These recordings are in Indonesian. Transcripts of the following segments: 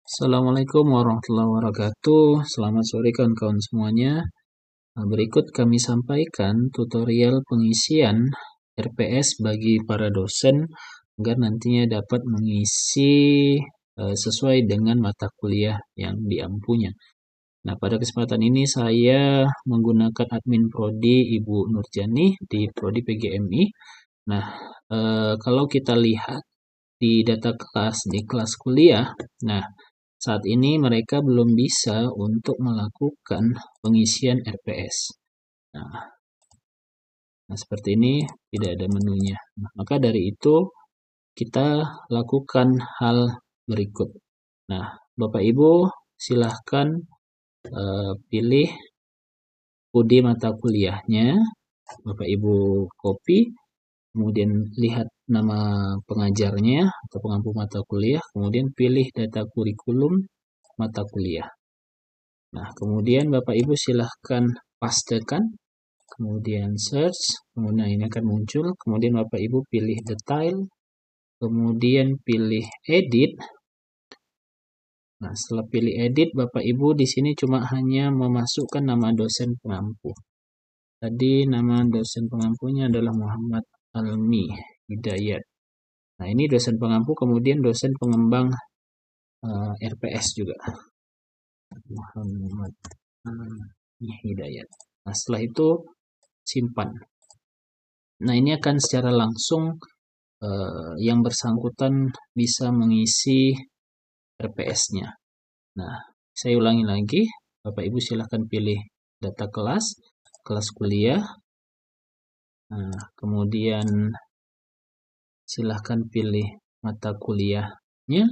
Assalamualaikum warahmatullahi wabarakatuh. Selamat sore kawan-kawan semuanya. Berikut kami sampaikan tutorial pengisian RPS bagi para dosen agar nantinya dapat mengisi sesuai dengan mata kuliah yang diampunya. Nah, pada kesempatan ini saya menggunakan admin Prodi Ibu Nurjani di Prodi PGMI. Nah, kalau kita lihat di data kelas di kelas kuliah, nah saat ini mereka belum bisa untuk melakukan pengisian RPS. Nah, seperti ini tidak ada menunya. Nah, maka dari itu kita lakukan hal berikut. Nah, Bapak Ibu silahkan pilih UD mata kuliahnya. Bapak Ibu copy, kemudian lihat nama pengajarnya atau pengampu mata kuliah, kemudian pilih data kurikulum mata kuliah. Nah, kemudian Bapak Ibu silahkan pastekan, kemudian search, kemudian ini akan muncul, kemudian Bapak Ibu pilih detail, kemudian pilih edit. Nah, setelah pilih edit, Bapak Ibu di sini cuma hanya memasukkan nama dosen pengampu. Tadi nama dosen pengampunya adalah Muhammad Almi Hidayat. Nah, ini dosen pengampu, kemudian dosen pengembang RPS juga. Muhammad Hidayat. Nah, setelah itu simpan. Nah, ini akan secara langsung yang bersangkutan bisa mengisi RPS-nya. Nah, saya ulangi lagi. Bapak Ibu silahkan pilih data kelas kuliah. Nah, kemudian silahkan pilih mata kuliahnya.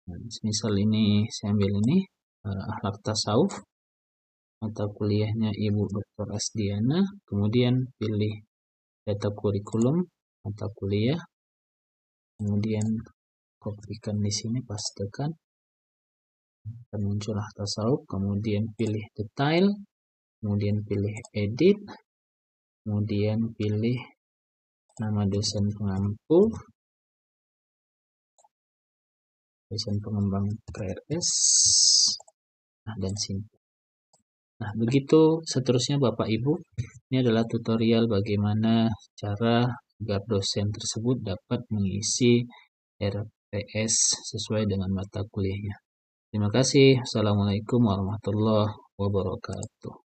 Nah, misal ini saya ambil ini akhlak tasawuf, mata kuliahnya Ibu Dr. Asdiana, kemudian pilih data kurikulum mata kuliah, kemudian kopikan di sini, pastekan, akan muncul akhlak tasawuf, kemudian pilih detail, kemudian pilih edit, kemudian pilih nama dosen pengampu, dosen pengembang KRS, dan simpan. Nah, begitu seterusnya Bapak Ibu. Ini adalah tutorial bagaimana cara agar dosen tersebut dapat mengisi RPS sesuai dengan mata kuliahnya. Terima kasih. Assalamualaikum warahmatullahi wabarakatuh.